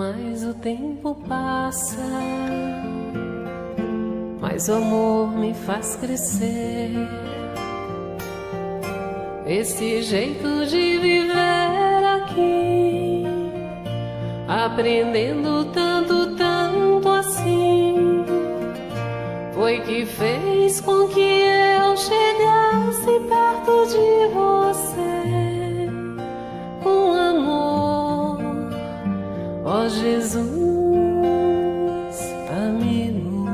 mais o tempo passa, mais o amor me faz crescer. Esse jeito de viver aqui, aprendendo tanto, tanto assim, foi que fez com que eu chegasse perto de você com amor. Ó Jesus, amigo,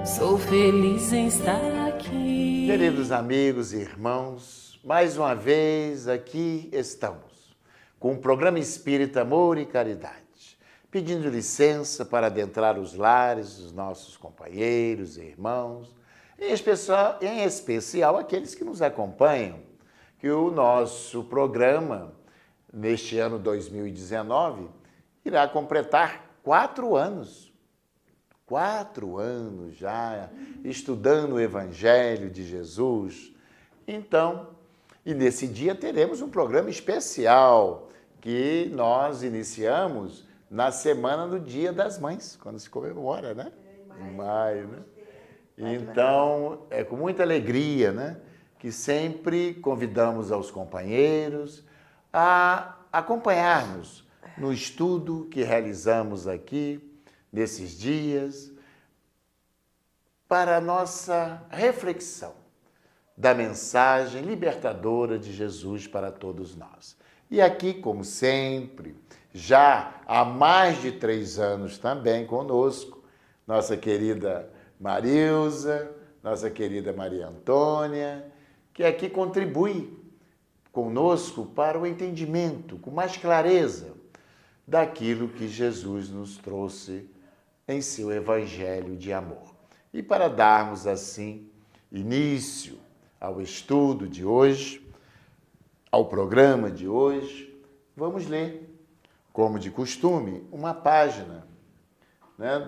sou feliz em estar aqui. Queridos amigos e irmãos, mais uma vez aqui estamos com o programa Espírita Amor e Caridade, pedindo licença para adentrar os lares dos nossos companheiros e irmãos, em especial aqueles que nos acompanham, que o nosso programa, neste ano 2019, irá completar 4 anos. 4 anos já estudando o Evangelho de Jesus. Então, e nesse dia teremos um programa especial que nós iniciamos na semana do Dia das Mães, quando se comemora, né? Em maio, né? Então, é com muita alegria, né, que sempre convidamos aos companheiros a acompanhar-nos no estudo que realizamos aqui nesses dias para a nossa reflexão da mensagem libertadora de Jesus para todos nós. E aqui, como sempre, já há mais de 3 anos também conosco, nossa querida Marilza, nossa querida Maria Antônia, que aqui contribui conosco para o entendimento, com mais clareza, daquilo que Jesus nos trouxe em seu Evangelho de amor. E para darmos, assim, início ao estudo de hoje, ao programa de hoje, vamos ler, como de costume, uma página, né,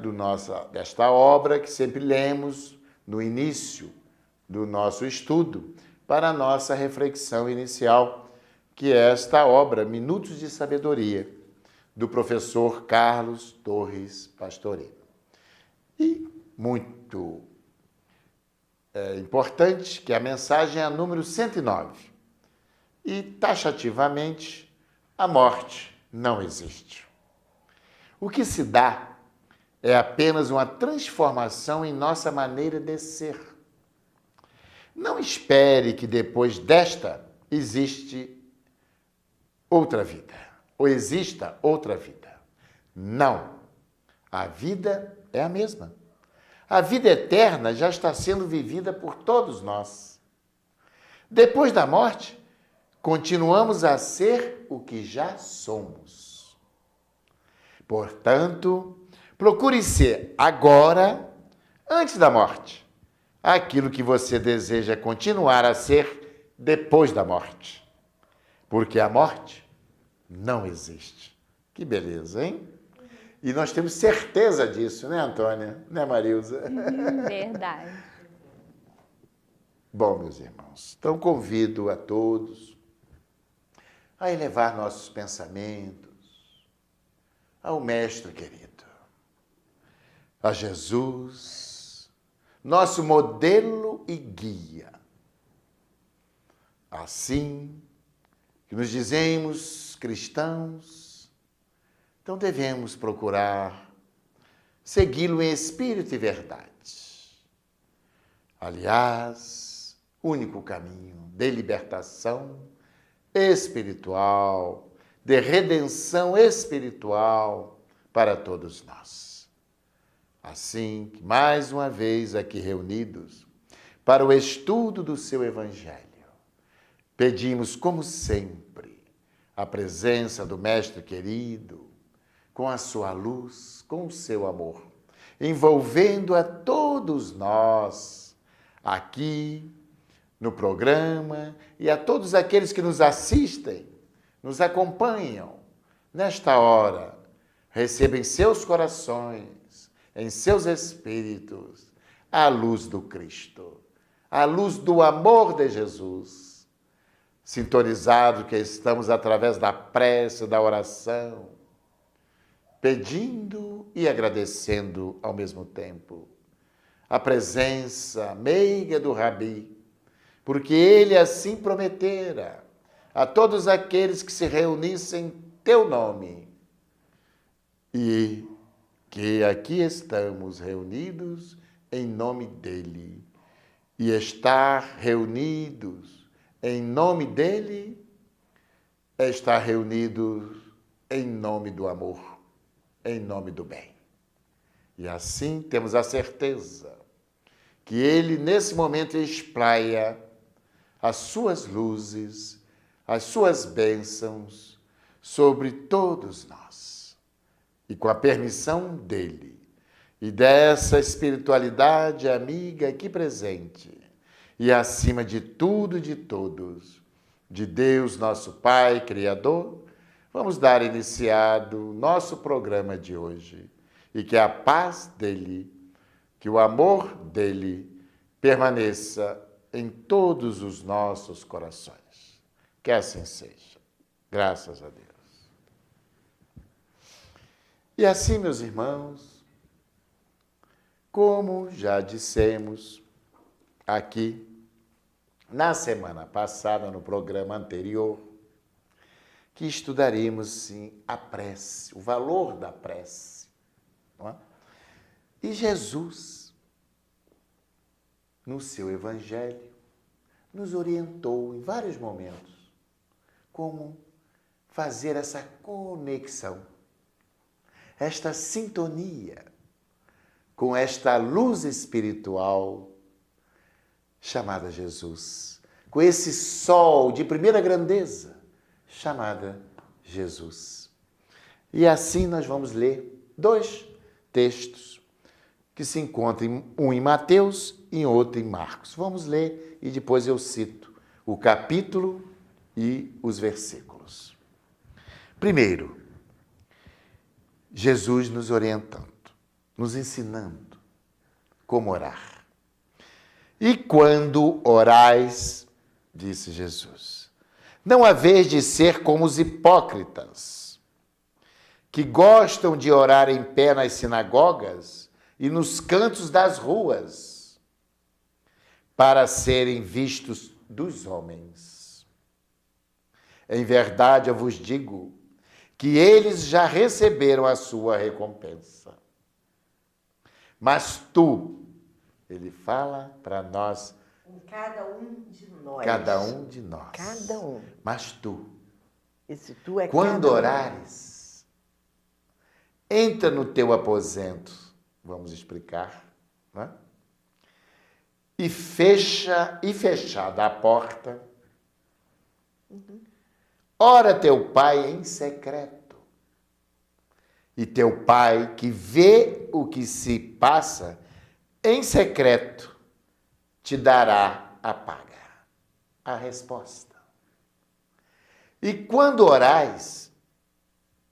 desta obra que sempre lemos no início do nosso estudo, para a nossa reflexão inicial, que é esta obra, Minutos de Sabedoria, do professor Carlos Torres Pastoreira. E muito importante que a mensagem é a número 109. E, taxativamente, a morte não existe. O que se dá é apenas uma transformação em nossa maneira de ser. Não espere que depois desta existe outra vida, ou exista outra vida. Não. A vida é a mesma. A vida eterna já está sendo vivida por todos nós. Depois da morte, continuamos a ser o que já somos. Portanto, procure ser agora, antes da morte, aquilo que você deseja continuar a ser depois da morte. Porque a morte não existe. Que beleza, hein? E nós temos certeza disso, né, Antônia? Né, Marilza? Verdade. Bom, meus irmãos, então convido a todos a elevar nossos pensamentos ao Mestre querido, a Jesus, nosso modelo e guia. Assim que nos dizemos cristãos, então devemos procurar segui-lo em espírito e verdade. Aliás, único caminho de libertação espiritual, de redenção espiritual para todos nós. Assim que, mais uma vez aqui reunidos, para o estudo do seu Evangelho, pedimos, como sempre, a presença do Mestre querido, com a sua luz, com o seu amor, envolvendo a todos nós, aqui no programa, e a todos aqueles que nos assistem, nos acompanham nesta hora. Receba em seus corações, em seus espíritos, a luz do Cristo, a luz do amor de Jesus. sintonizado que estamos através da prece, da oração, pedindo e agradecendo ao mesmo tempo a presença meiga do Rabi, porque ele assim prometera a todos aqueles que se reunissem em teu nome, e que aqui estamos reunidos em nome dele, e estar reunidos em nome dele é estar reunidos em nome do amor, em nome do bem. E assim temos a certeza que ele, nesse momento, espraia as suas luzes, as suas bênçãos sobre todos nós. E com a permissão dele e dessa espiritualidade amiga aqui presente, e acima de tudo e de todos, de Deus, nosso Pai, Criador, vamos dar iniciado nosso programa de hoje. E que a paz dele, que o amor dele permaneça em todos os nossos corações. Que assim seja. Graças a Deus. E assim, meus irmãos, como já dissemos aqui na semana passada, no programa anterior, que estudaremos, sim, a prece, o valor da prece. Não é? E Jesus, no seu Evangelho, nos orientou em vários momentos como fazer essa conexão, esta sintonia com esta luz espiritual chamada Jesus, com esse sol de primeira grandeza chamada Jesus. E assim nós vamos ler 2 textos que se encontram, um em Mateus e outro em Marcos. Vamos ler e depois eu cito o capítulo e os versículos. Primeiro, Jesus nos orientando, nos ensinando como orar. E quando orais, disse Jesus, não haveis de ser como os hipócritas, que gostam de orar em pé nas sinagogas e nos cantos das ruas, para serem vistos dos homens. Em verdade, eu vos digo que eles já receberam a sua recompensa. Mas tu, ele fala para nós, cada um de nós. Cada um de nós. Cada um. Mas tu, Esse tu é quando cada um. orares, entra no teu aposento, vamos explicar, né? E fechada a porta, ora teu pai em secreto, e teu pai que vê o que se passa em secreto te dará a paga, a resposta. E quando orais,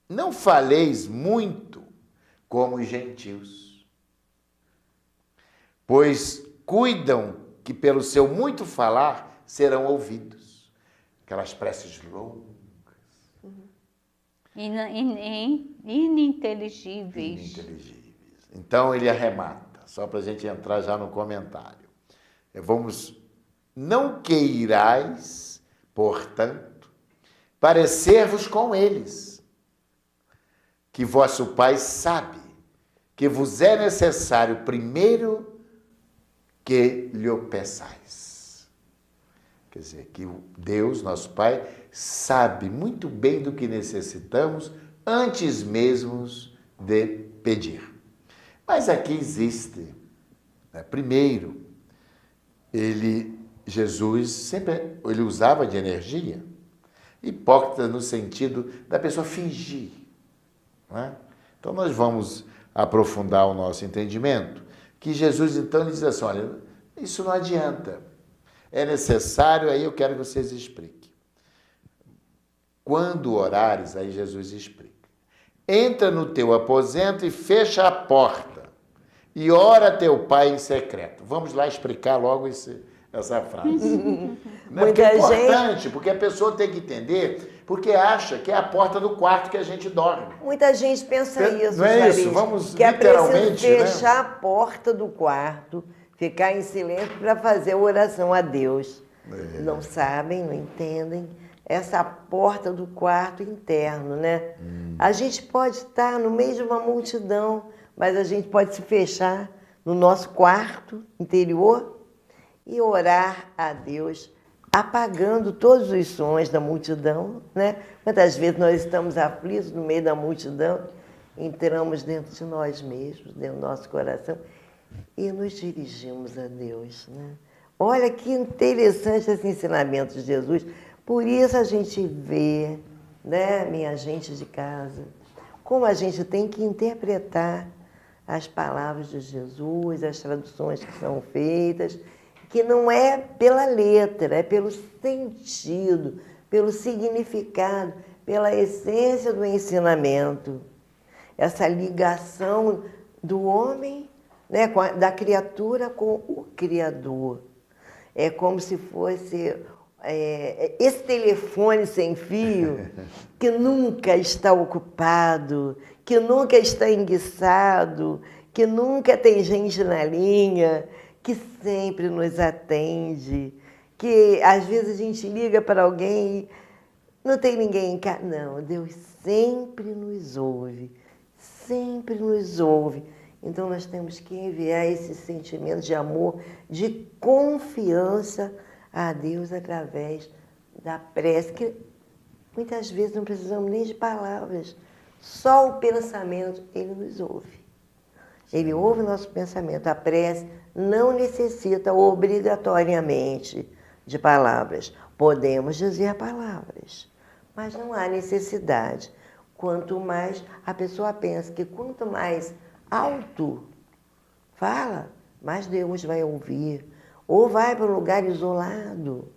não faleis muito como os gentios, pois cuidam que pelo seu muito falar serão ouvidos. Aquelas preces longas. Ininteligíveis. Então ele arremata, só para a gente entrar já no comentário. Não queirais, portanto, parecer-vos com eles, que vosso Pai sabe que vos é necessário primeiro que lhe o peçais. Quer dizer, que Deus, nosso Pai, sabe muito bem do que necessitamos antes mesmo de pedir. Mas aqui existe, né? Primeiro, Jesus sempre ele usava de energia, hipócrita no sentido da pessoa fingir. Né? Então nós vamos aprofundar o nosso entendimento, que Jesus então diz assim, olha, isso não adianta, é necessário, aí eu quero que vocês expliquem. Quando orares, aí Jesus explica, entra no teu aposento e fecha a porta, e ora teu pai em secreto. Vamos lá explicar logo essa frase. Porque é Muita gente, importante, porque a pessoa tem que entender, porque acha que é a porta do quarto que a gente dorme. muita gente pensa isso, Não é Juarez, isso? Vamos que é preciso literalmente, né? fechar a porta do quarto, ficar em silêncio para fazer a oração a Deus. Não sabem, não entendem essa porta do quarto interno, né? A gente pode estar no meio de uma multidão, mas a gente pode se fechar no nosso quarto interior e orar a Deus, apagando todos os sons da multidão, né? Quantas vezes nós estamos aflitos no meio da multidão, entramos dentro de nós mesmos, dentro do nosso coração e nos dirigimos a Deus, né? Olha que interessante esse ensinamento de Jesus. Por isso a gente vê, né, minha gente de casa, como a gente tem que interpretar as palavras de Jesus, as traduções que são feitas, que não é pela letra, é pelo sentido, pelo significado, pela essência do ensinamento. Essa ligação do homem, né, da criatura com o Criador. É como se fosse esse telefone sem fio que nunca está ocupado, que nunca está enguiçado, que nunca tem gente na linha, que sempre nos atende, que às vezes a gente liga para alguém e não tem ninguém em casa. Não, Deus sempre nos ouve, sempre nos ouve. Então nós temos que enviar esse sentimento de amor, de confiança a Deus através da prece, que muitas vezes não precisamos nem de palavras, só o pensamento, Ele nos ouve. Ele ouve o nosso pensamento. A prece não necessita obrigatoriamente de palavras. Podemos dizer palavras, mas não há necessidade. Quanto mais a pessoa pensa que quanto mais alto fala, mais Deus vai ouvir. Ou vai para um lugar isolado.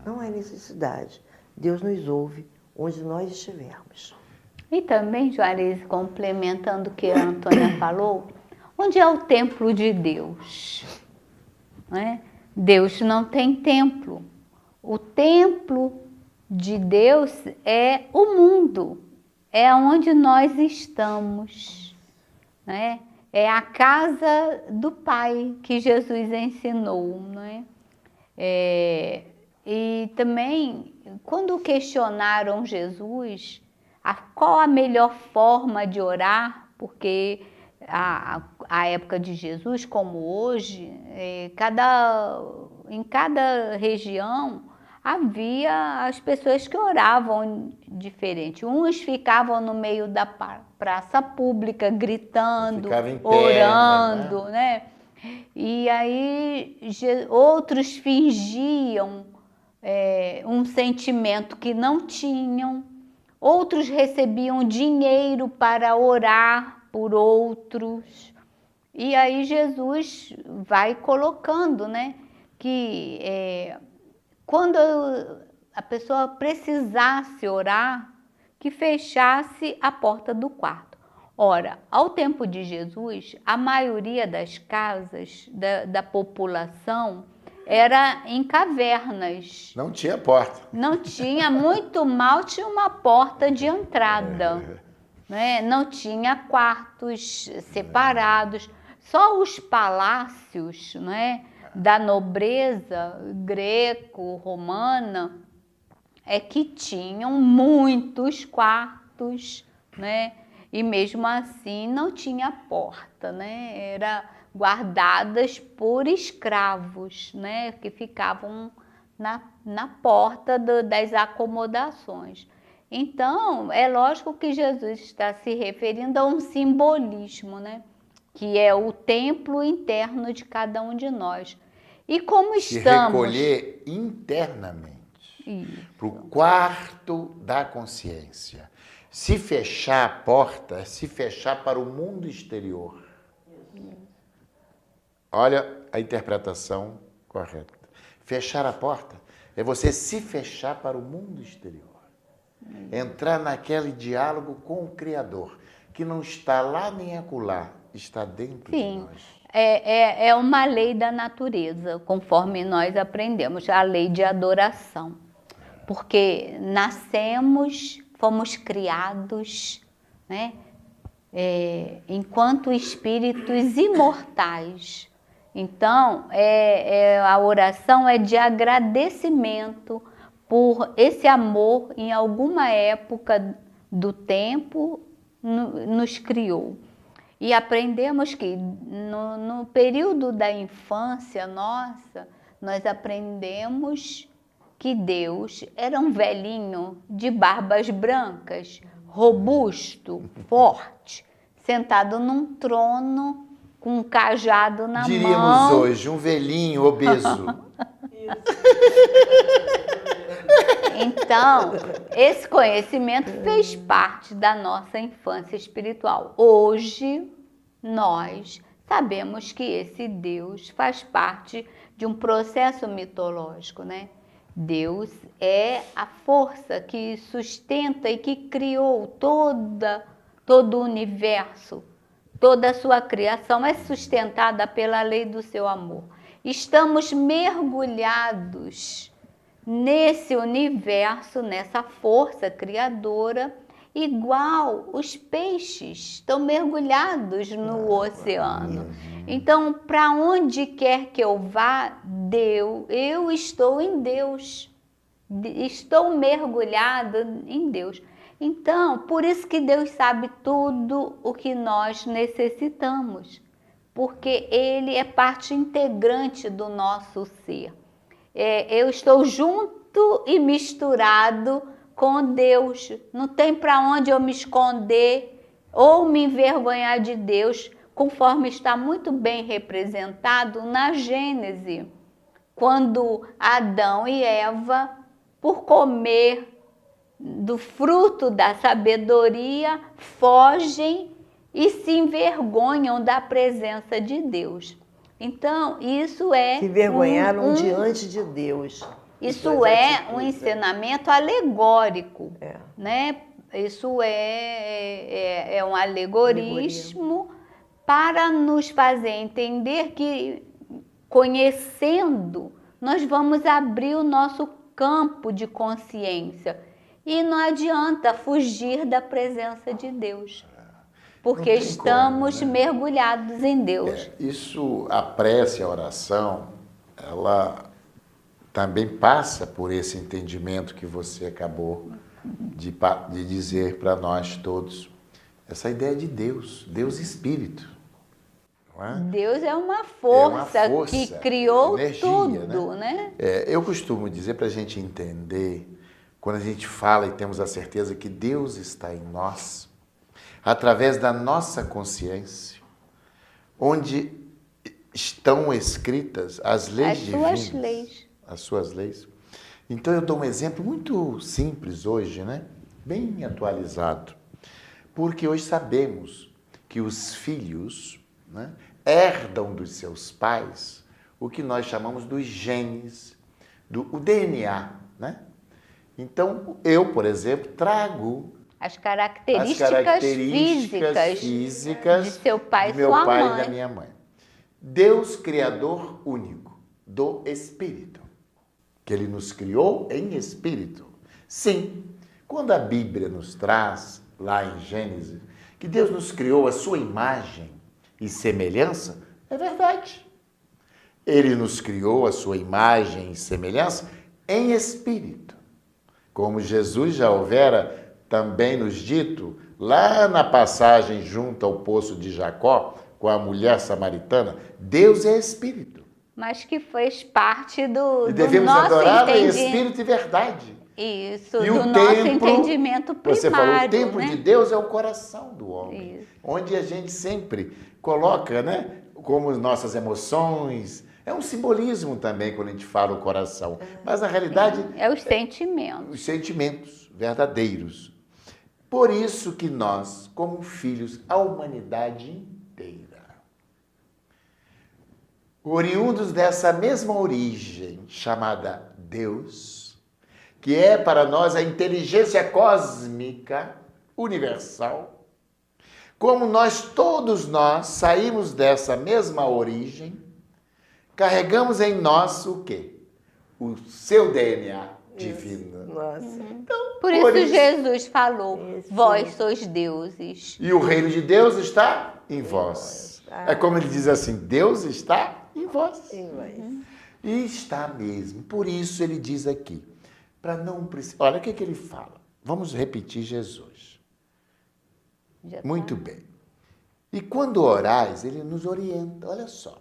Não há necessidade. Deus nos ouve onde nós estivermos. E também, Juarez, complementando o que a Antônia falou, onde é o templo de Deus? Não é? Deus não tem templo. O templo de Deus é o mundo, é onde nós estamos, né? É a casa do Pai que Jesus ensinou, não é? E também, quando questionaram Jesus, qual a melhor forma de orar, porque a época de Jesus, como hoje, em cada região havia as pessoas que oravam diferente. Uns ficavam no meio da praça pública gritando, orando, né? E aí outros fingiam um sentimento que não tinham. Outros recebiam dinheiro para orar por outros. E aí Jesus vai colocando, né, que quando a pessoa precisasse orar, que fechasse a porta do quarto. Ora, ao tempo de Jesus, a maioria das casas da população era em cavernas. Não tinha porta. Não tinha, muito mal tinha uma porta de entrada. Né? Não tinha quartos separados. Só os palácios, né, da nobreza greco-romana é que tinham muitos quartos, né? E mesmo assim não tinha porta, né? Era guardadas por escravos, né, que ficavam na porta das acomodações. Então, é lógico que Jesus está se referindo a um simbolismo, né, que é o templo interno de cada um de nós. E como se estamos... recolher internamente para o quarto da consciência. Se fechar a porta, é se fechar para o mundo exterior. Olha a interpretação correta. Fechar a porta é você se fechar para o mundo exterior. Entrar naquele diálogo com o Criador, que não está lá nem acolá, está dentro de nós. é uma lei da natureza, conforme nós aprendemos, a lei de adoração. Porque nascemos, fomos criados, né, enquanto espíritos imortais. Então, a oração é de agradecimento por esse amor em alguma época do tempo nos criou. E aprendemos que no período da infância nossa, nós aprendemos que Deus era um velhinho de barbas brancas, robusto, forte, sentado num trono com um cajado na mão. Diríamos hoje, um velhinho obeso. Então, esse conhecimento fez parte da nossa infância espiritual. Hoje, nós sabemos que esse Deus faz parte de um processo mitológico, né? Deus é a força que sustenta e que criou todo o universo. Toda a sua criação é sustentada pela lei do seu amor. Estamos mergulhados nesse universo, nessa força criadora, igual os peixes estão mergulhados no oceano. Então, para onde quer que eu vá, eu estou em Deus. Estou mergulhado em Deus. Então, por isso que Deus sabe tudo o que nós necessitamos, porque Ele é parte integrante do nosso ser. Eu estou junto e misturado com Deus. Não tem para onde eu me esconder ou me envergonhar de Deus, conforme está muito bem representado na Gênese, quando Adão e Eva, por comer do fruto da sabedoria, fogem e se envergonham da presença de Deus. Então, isso é... Se envergonharam diante de Deus. Isso é um ensinamento alegórico, né? Isso é um alegorismo para nos fazer entender que, conhecendo, nós vamos abrir o nosso campo de consciência. E não adianta fugir da presença de Deus, porque estamos mergulhados em Deus. Isso, a prece, a oração, ela também passa por esse entendimento que você acabou de dizer para nós todos. Essa ideia de Deus, Deus Espírito. Não é? Deus é uma força, que criou energia, tudo, né? Eu costumo dizer, para a gente entender, quando a gente fala e temos a certeza que Deus está em nós, através da nossa consciência, onde estão escritas as leis divinas, as suas leis. Então eu dou um exemplo muito simples hoje, né? Bem atualizado, porque hoje sabemos que os filhos, né, herdam dos seus pais o que nós chamamos dos genes, o DNA, né? Então, eu, por exemplo, trago as características físicas de seu pai e do meu sua pai mãe. E da minha mãe. Deus Criador único, do Espírito, que Ele nos criou em Espírito. Sim, quando a Bíblia nos traz, lá em Gênesis, que Deus nos criou a sua imagem e semelhança, é verdade. Ele nos criou a sua imagem e semelhança em Espírito. Como Jesus já houvera também nos dito, lá na passagem junto ao poço de Jacó, com a mulher samaritana, Deus é Espírito. Mas que fez parte do E devemos nosso adorar em entendimento. Espírito e verdade. Isso, E do o nosso templo, entendimento primário. Você falou, o templo né? de Deus é o coração do homem. Isso. Onde a gente sempre coloca, né, como nossas emoções. É um simbolismo também quando a gente fala o coração. Mas na realidade... É os sentimentos. Os sentimentos verdadeiros. Por isso que nós, como filhos, a humanidade inteira, oriundos dessa mesma origem chamada Deus, que é para nós a inteligência cósmica universal, Como todos nós saímos dessa mesma origem, carregamos em nós o quê? O seu DNA divino. Nossa. Então, Por isso Jesus falou, Isso. vós sois deuses. E o reino de Deus está em vós. É como ele diz assim, Deus está em vós. Sim, mas... E está mesmo. Por isso ele diz aqui, para não precisar... Olha o que ele fala. Vamos repetir Jesus. Já tá. Muito bem. E quando orais, ele nos orienta, olha só.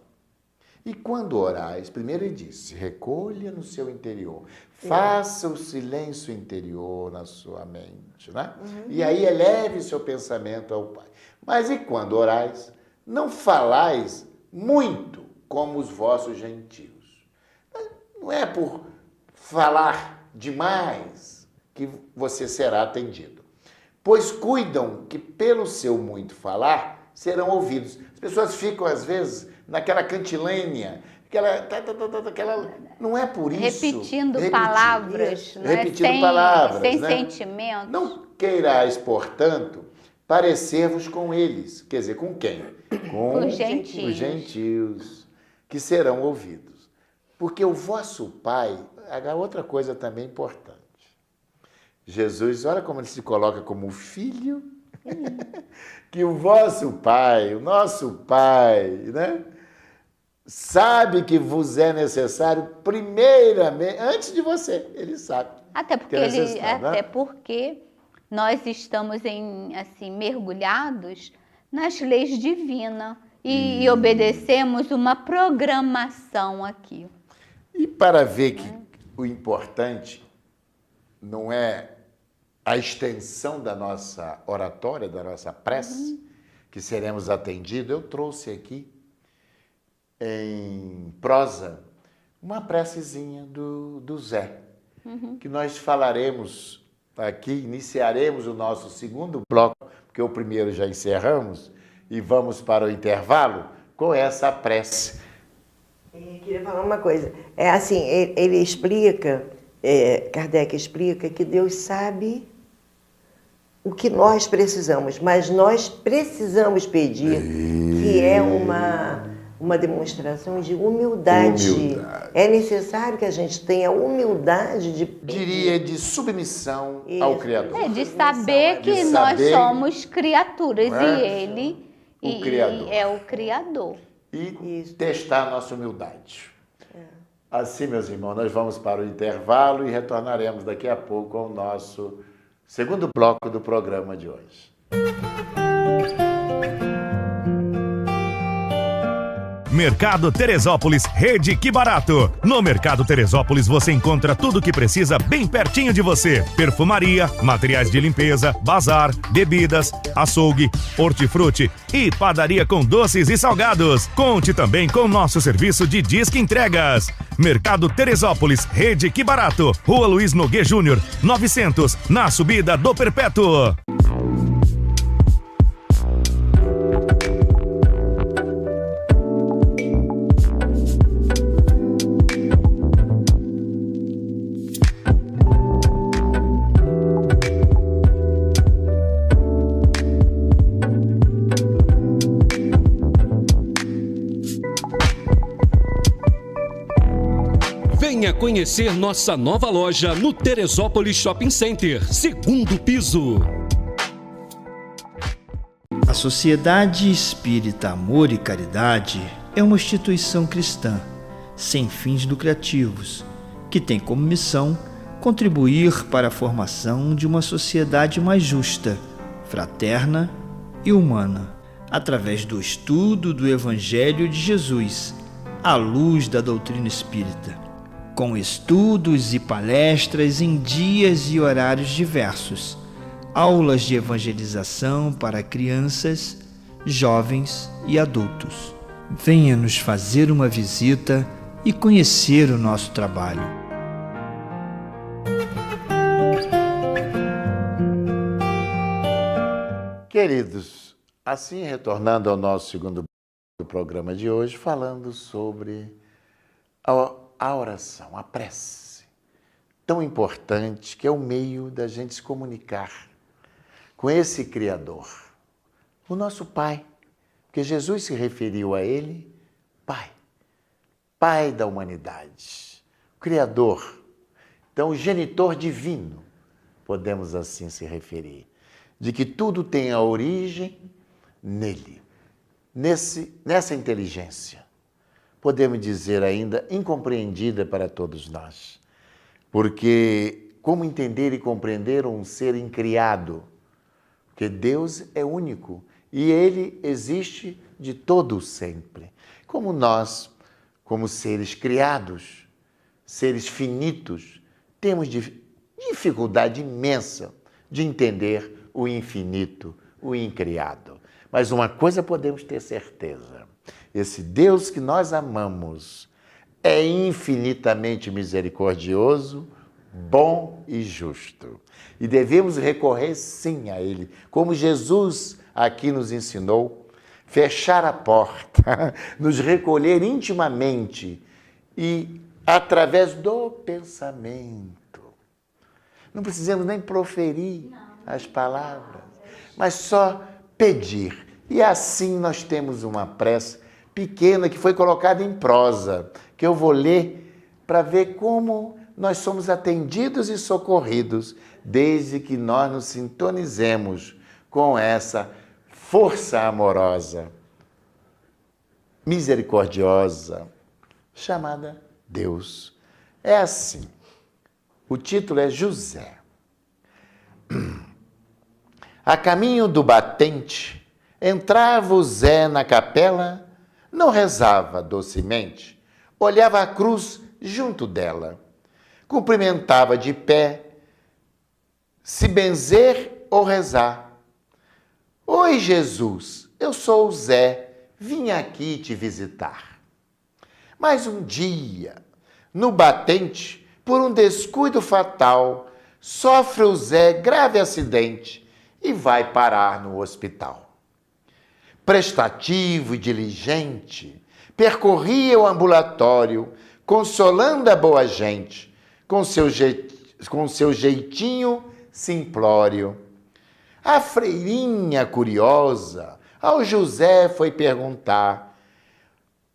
E quando orais, primeiro ele diz, recolha no seu interior, faça o silêncio interior na sua mente, né? E aí eleve seu pensamento ao Pai. Mas e quando orais, não falais muito como os vossos gentios. Não é por falar demais que você será atendido. Pois cuidam que pelo seu muito falar serão ouvidos. As pessoas ficam, às vezes, naquela cantilênia, aquela... Não é por isso... Repetindo palavras, né? Repetindo palavras, sem né? sentimentos. Não queirais, portanto, parecer-vos com eles. Quer dizer, com quem? Com Os gentios. os gentios, que serão ouvidos. Porque o vosso Pai... Outra coisa também importante. Jesus, olha como ele se coloca como filho, que o vosso Pai, o nosso Pai, né, sabe que vos é necessário primeiramente, antes de você, ele sabe. Até porque, porque nós estamos mergulhados nas leis divinas e obedecemos uma programação aqui. E para ver que o importante não é a extensão da nossa oratória, da nossa prece, que seremos atendidos, eu trouxe aqui em prosa uma precezinha do Zé, que nós falaremos aqui, iniciaremos o nosso segundo bloco, porque o primeiro já encerramos, e vamos para o intervalo com essa prece. Eu queria falar uma coisa. É assim, ele explica, Kardec explica que Deus sabe o que nós precisamos, mas nós precisamos pedir, que é uma demonstração de humildade. É necessário que a gente tenha humildade de pedir. Diria de submissão ao Criador. De saber que nós somos criaturas e Ele é o Criador. E testar a nossa humildade. Assim, meus irmãos, nós vamos para o intervalo e retornaremos daqui a pouco ao nosso segundo bloco do programa de hoje. Mercado Teresópolis, Rede Que Barato. No Mercado Teresópolis você encontra tudo o que precisa bem pertinho de você. Perfumaria, materiais de limpeza, bazar, bebidas, açougue, hortifruti e padaria com doces e salgados. Conte também com nosso serviço de disque entregas. Mercado Teresópolis, Rede Que Barato. Rua Luiz Noguê Júnior, 900, na subida do Perpétuo. Venha conhecer nossa nova loja no Teresópolis Shopping Center, segundo piso. A Sociedade Espírita Amor e Caridade é uma instituição cristã, sem fins lucrativos, que tem como missão contribuir para a formação de uma sociedade mais justa, fraterna e humana, através do estudo do Evangelho de Jesus, à luz da doutrina espírita, com estudos e palestras em dias e horários diversos, aulas de evangelização para crianças, jovens e adultos. Venha nos fazer uma visita e conhecer o nosso trabalho. Queridos, assim retornando ao nosso segundo programa de hoje, falando sobre a oração, a prece, tão importante que é o meio da gente se comunicar com esse Criador, O nosso Pai. Porque Jesus se referiu a ele, Pai. Pai da humanidade. O Criador. Então, o genitor divino, podemos assim se referir. De que tudo tem a origem nele. Nessa inteligência. Podemos dizer ainda incompreendida para todos nós. Porque como entender e compreender um ser incriado? Porque Deus é único e Ele existe de todo sempre. Como nós, como seres criados, seres finitos, temos dificuldade imensa de entender o infinito, o incriado. Mas uma coisa podemos ter certeza, esse Deus que nós amamos é infinitamente misericordioso, bom e justo. E devemos recorrer sim a Ele, como Jesus aqui nos ensinou, fechar a porta, nos recolher intimamente e através do pensamento. Não precisamos nem proferir as palavras, mas só pedir. E assim nós temos uma prece pequena que foi colocada em prosa, que eu vou ler para ver como nós somos atendidos e socorridos desde que nós nos sintonizemos com essa força amorosa, misericordiosa, chamada Deus. É assim. O título é José. A caminho do batente, entrava o Zé na capela, não rezava docemente, olhava a cruz junto dela, cumprimentava de pé, se benzer ou rezar. Oi, Jesus, eu sou o Zé, vim aqui te visitar. Mas um dia, no batente, por um descuido fatal, sofre o Zé grave acidente e vai parar no hospital. Prestativo e diligente, percorria o ambulatório, consolando a boa gente, com seu jeitinho simplório. A freirinha curiosa ao José foi perguntar: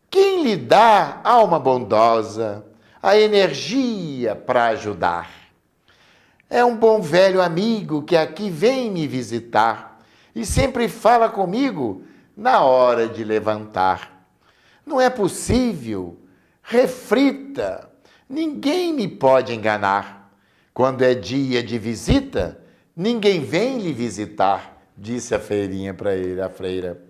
quem lhe dá, alma bondosa, a energia para ajudar? É um bom velho amigo que aqui vem me visitar e sempre fala comigo na hora de levantar. Não é possível, reflita, ninguém me pode enganar. Quando é dia de visita, ninguém vem lhe visitar, disse a freirinha para ele, a freira.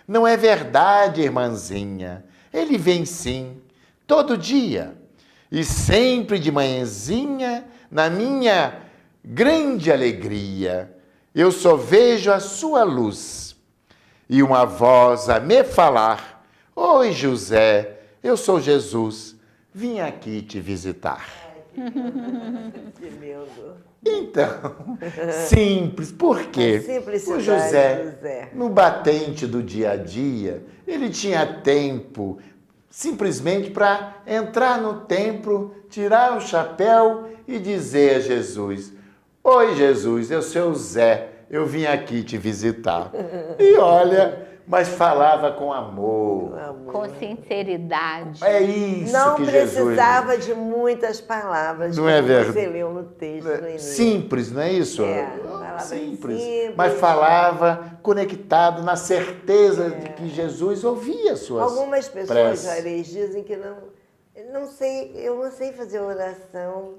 Não é verdade, irmãzinha, ele vem sim, todo dia, e sempre de manhãzinha, na minha grande alegria, eu só vejo a sua luz. E uma voz a me falar: oi, José, eu sou Jesus, vim aqui te visitar. Então, simples, por quê? O José, no batente do dia a dia, ele tinha tempo simplesmente para entrar no templo, tirar o chapéu e dizer a Jesus: oi, Jesus, eu sou o Zé, eu vim aqui te visitar. E olha, mas falava com amor. Com sinceridade. É isso não que Jesus... Não precisava de muitas palavras. Não é verdade? Você leu no texto do início. Simples, não é isso? Palavras simples. Mas falava conectado na certeza de que Jesus ouvia suas Algumas pessoas, preces. Juarez, dizem que eu não sei fazer oração.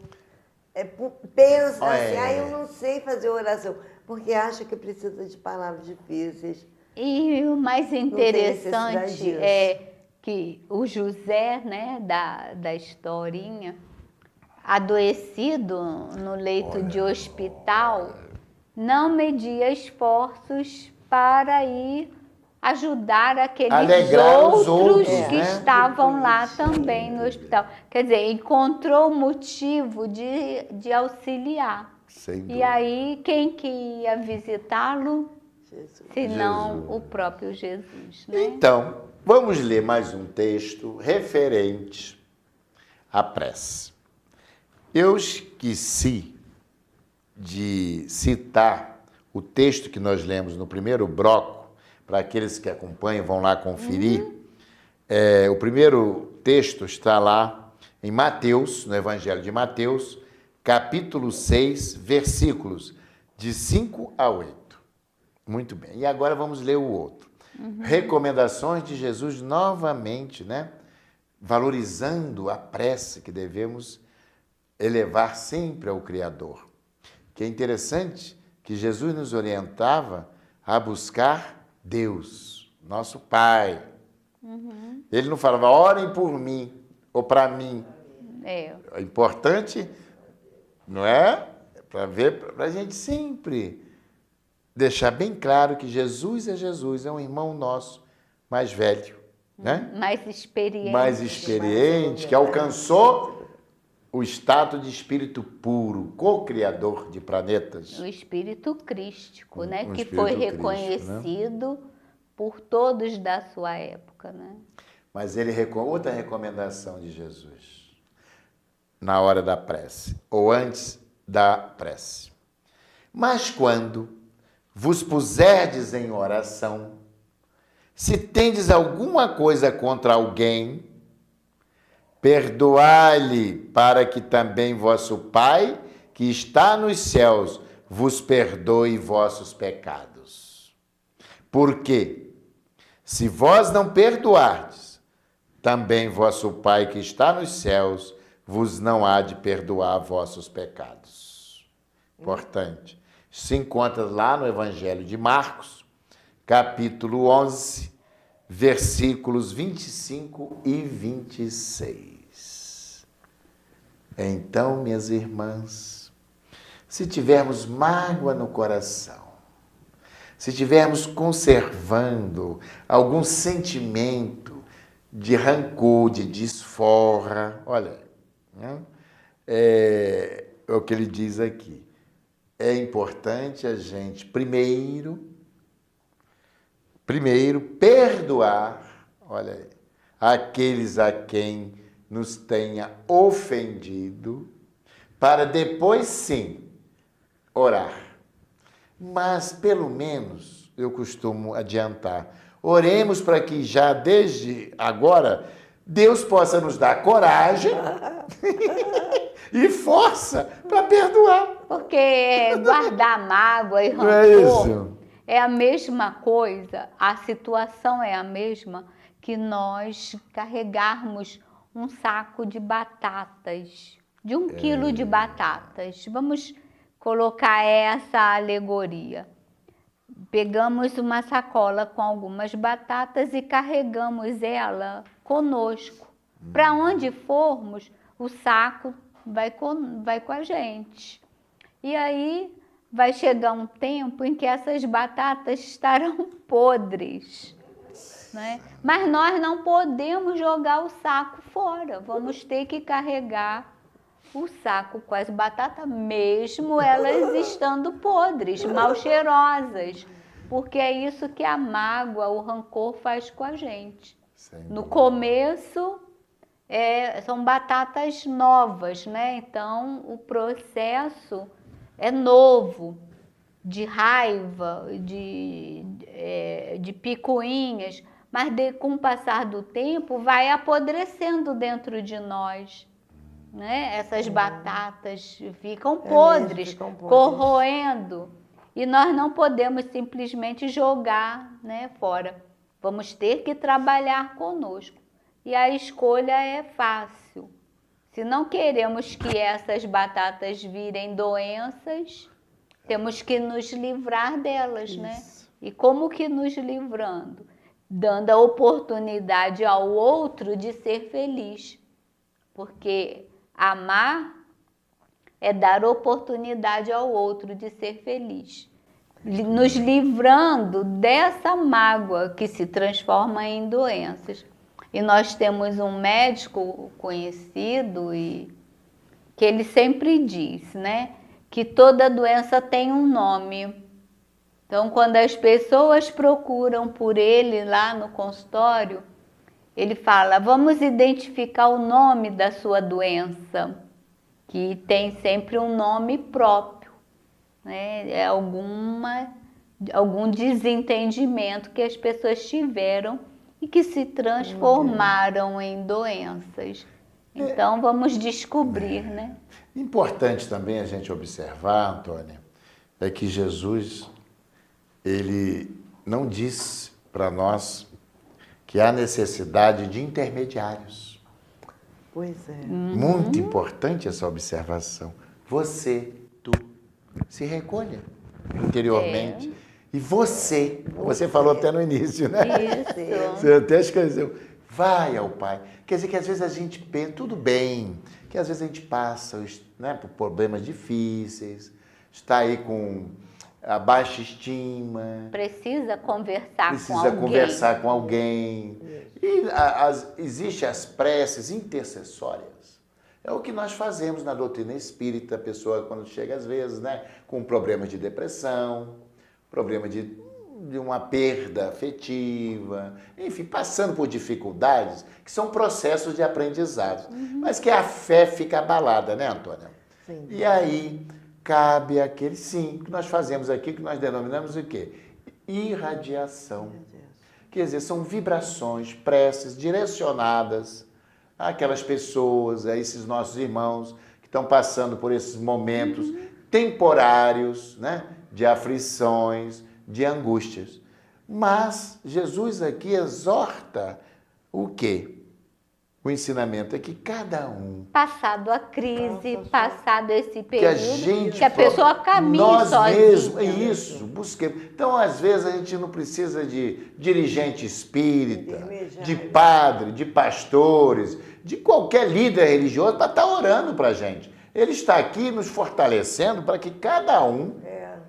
Pensa assim, eu não sei fazer oração, porque acha que precisa de palavras difíceis. E o mais interessante é que o José, né, da historinha, adoecido no leito de hospital, não media esforços para ir ajudar aqueles outros que estavam lá também no hospital. Quer dizer, encontrou motivo de auxiliar. E aí, quem que ia visitá-lo? Senão o próprio Jesus. Né? Então, vamos ler mais um texto referente à prece. Eu esqueci de citar o texto que nós lemos no primeiro bloco para aqueles que acompanham, vão lá conferir. O primeiro texto está lá em Mateus, no Evangelho de Mateus, capítulo 6, versículos de 5 a 8. Muito bem. E agora vamos ler o outro. Recomendações de Jesus novamente, né? Valorizando a prece que devemos elevar sempre ao Criador. Que é interessante que Jesus nos orientava a buscar Deus, nosso Pai. Ele não falava, orem por mim ou para mim. É importante, não é? Para a gente sempre deixar bem claro que Jesus, é um irmão nosso mais velho, né? Mais experiente, que alcançou o estado de espírito puro, co-criador de planetas. O espírito crístico, né? Que espírito foi crístico, reconhecido, né, por todos da sua época, né? Mas outra recomendação de Jesus, na hora da prece, ou antes da prece. Mas quando vos puserdes em oração, se tendes alguma coisa contra alguém, perdoai-lhe, para que também vosso Pai, que está nos céus, vos perdoe vossos pecados. Porque, se vós não perdoardes, também vosso Pai, que está nos céus, vos não há de perdoar vossos pecados. Importante. Se encontra lá no Evangelho de Marcos, capítulo 11, versículos 25 e 26. Então, minhas irmãs, se tivermos mágoa no coração, se tivermos conservando algum sentimento de rancor, de desforra, olha, né? É o que ele diz aqui. É importante a gente, primeiro perdoar, olha aí, aqueles a quem nos tenha ofendido, para depois sim orar. Mas pelo menos, eu costumo adiantar, oremos para que já desde agora Deus possa nos dar coragem e força para perdoar. Porque guardar mágoa e rancor Não é isso? é a mesma coisa, a situação é a mesma que nós carregarmos um saco de batatas, de 1 quilo de batatas. Vamos colocar essa alegoria. Pegamos uma sacola com algumas batatas e carregamos ela conosco. Para onde formos, o saco vai com a gente. E aí vai chegar um tempo em que essas batatas estarão podres, né? Mas nós não podemos jogar o saco fora, vamos ter que carregar o saco com as batatas, mesmo elas estando podres, mal cheirosas, porque é isso que a mágoa, o rancor faz com a gente. No começo, são batatas novas, né? Então, o processo é novo, de raiva, de picuinhas, mas com o passar do tempo vai apodrecendo dentro de nós, né? Essas batatas ficam podres, corroendo, e nós não podemos simplesmente jogar, né, fora. Vamos ter que trabalhar conosco. E a escolha é fácil. Se não queremos que essas batatas virem doenças, temos que nos livrar delas, né? E como que nos livrando? Dando a oportunidade ao outro de ser feliz. Porque amar é dar oportunidade ao outro de ser feliz. Nos livrando dessa mágoa que se transforma em doenças. E nós temos um médico conhecido e que ele sempre diz, né, que toda doença tem um nome. Então, quando as pessoas procuram por ele lá no consultório, ele fala, vamos identificar o nome da sua doença, que tem sempre um nome próprio, né? É alguma algum desentendimento que as pessoas tiveram e que se transformaram em doenças. Então, vamos descobrir, né? Importante também a gente observar, Antônia, é que Jesus, ele não disse para nós que há necessidade de intermediários. Pois é. Muito importante essa observação. Você, tu, se recolha interiormente. E você falou até no início, né? Isso. Você até esqueceu. Vai ao Pai. Quer dizer que às vezes a gente pensa, tudo bem, que às vezes a gente passa, né, por problemas difíceis, está aí com a baixa estima. Precisa conversar com Precisa alguém. conversar com alguém. E existem as preces intercessórias. É o que nós fazemos na doutrina espírita, a pessoa quando chega às vezes, né, com problemas de depressão, problema de uma perda afetiva, enfim, passando por dificuldades, que são processos de aprendizado, mas que a fé fica abalada, né, Antônia? Sim. E aí cabe aquele sim, que nós fazemos aqui, que nós denominamos o quê? Irradiação. Quer dizer, são vibrações, preces direcionadas àquelas pessoas, a esses nossos irmãos que estão passando por esses momentos temporários, né, de aflições, de angústias. Mas Jesus aqui exorta o quê? O ensinamento é que cada um... Passado a crise, passado esse Que a período, gente... que a pessoa caminhe nós sozinha. mesmos, isso, busquemos. Então, às vezes, a gente não precisa de dirigente espírita, de padre, de pastores, de qualquer líder religioso para estar orando para a gente. Ele está aqui nos fortalecendo para que cada um,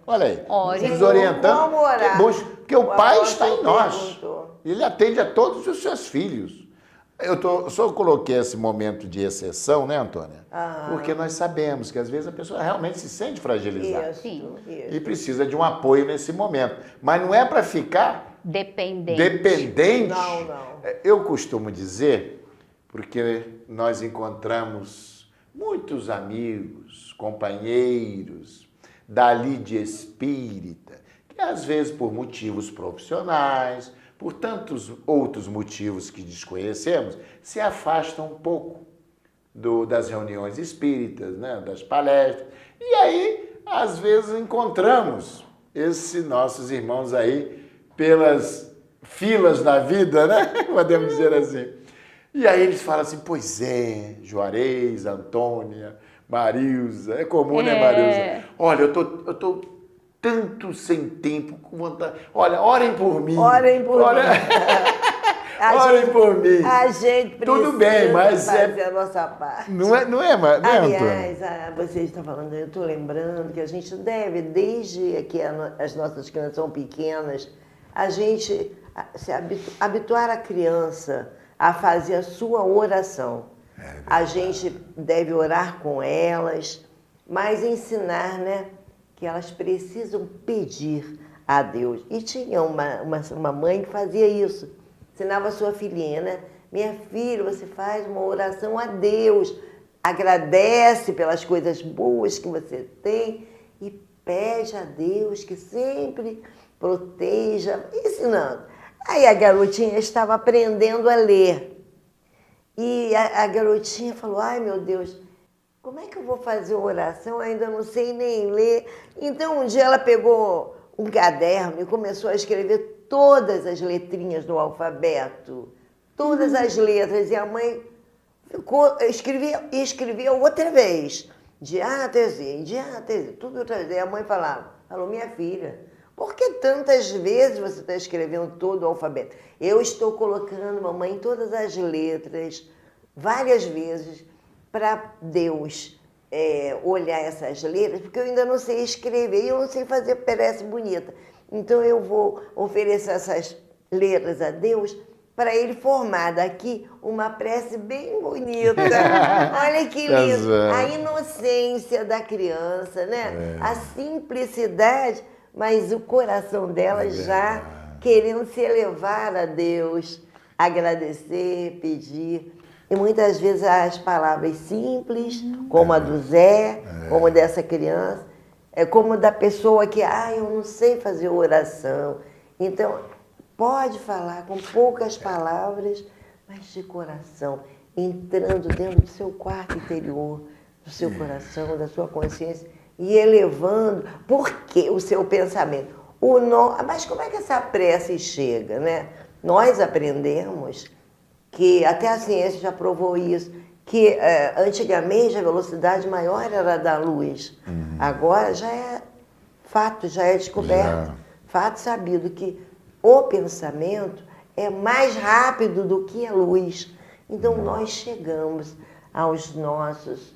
olha aí, Ore. nos orientando, Como orar? porque o Pai está em apóstolo nós. perguntou. Ele atende a todos os seus filhos. Eu só coloquei esse momento de exceção, né, Antônia? Porque nós sabemos que às vezes a pessoa realmente se sente fragilizada. Isso. E precisa de um apoio nesse momento. Mas não é para ficar dependente. Não. Eu costumo dizer, porque nós encontramos muitos amigos, companheiros da lide espírita, que às vezes por motivos profissionais, por tantos outros motivos que desconhecemos, se afastam um pouco das reuniões espíritas, né, das palestras. E aí, às vezes, encontramos esses nossos irmãos aí pelas filas da vida, né? Podemos dizer assim. E aí eles falam assim, pois é, Juarez, Antônia, Marilza, é comum, né, Marilza? Olha, eu tô tanto sem tempo, com vontade. Olha, orem por mim. Orem por mim. Orem por mim. A gente precisa Tudo bem, mas fazer a nossa parte. Não é, Aliás, Antônio? você está falando, eu estou lembrando que a gente deve, desde que as nossas crianças são pequenas, a gente se habituar a criança a fazer a sua oração. A gente deve orar com elas, mas ensinar, né, que elas precisam pedir a Deus. E tinha uma mãe que fazia isso. Ensinava a sua filhinha, né? Minha filha, você faz uma oração a Deus. Agradece pelas coisas boas que você tem e pede a Deus que sempre proteja, ensinando. Aí a garotinha estava aprendendo a ler. E a garotinha falou, ai meu Deus, como é que eu vou fazer oração? Eu ainda não sei nem ler. Então, um dia ela pegou um caderno e começou a escrever todas as letrinhas do alfabeto. Todas as letras. E a mãe escrevia outra vez. De A até Z, tudo outra vez. E a mãe falou, minha filha, por que tantas vezes você está escrevendo todo o alfabeto? Eu estou colocando, mamãe, todas as letras, várias vezes, para Deus olhar essas letras, porque eu ainda não sei escrever e eu não sei fazer prece bonita. Então eu vou oferecer essas letras a Deus para Ele formar daqui uma prece bem bonita. Olha que lindo! A inocência da criança, né? A simplicidade, mas o coração dela já querendo se elevar a Deus, agradecer, pedir. E muitas vezes as palavras simples, como a do Zé, como dessa criança, É como da pessoa que, eu não sei fazer oração. Então, pode falar com poucas palavras, mas de coração, entrando dentro do seu quarto interior, do seu coração, da sua consciência, e elevando, porque o seu pensamento. Mas como é que essa prece chega, né? Nós aprendemos que, até a ciência já provou isso, que antigamente a velocidade maior era da luz. Agora já é fato, já é descoberto, fato sabido que o pensamento é mais rápido do que a luz. Então nós chegamos aos nossos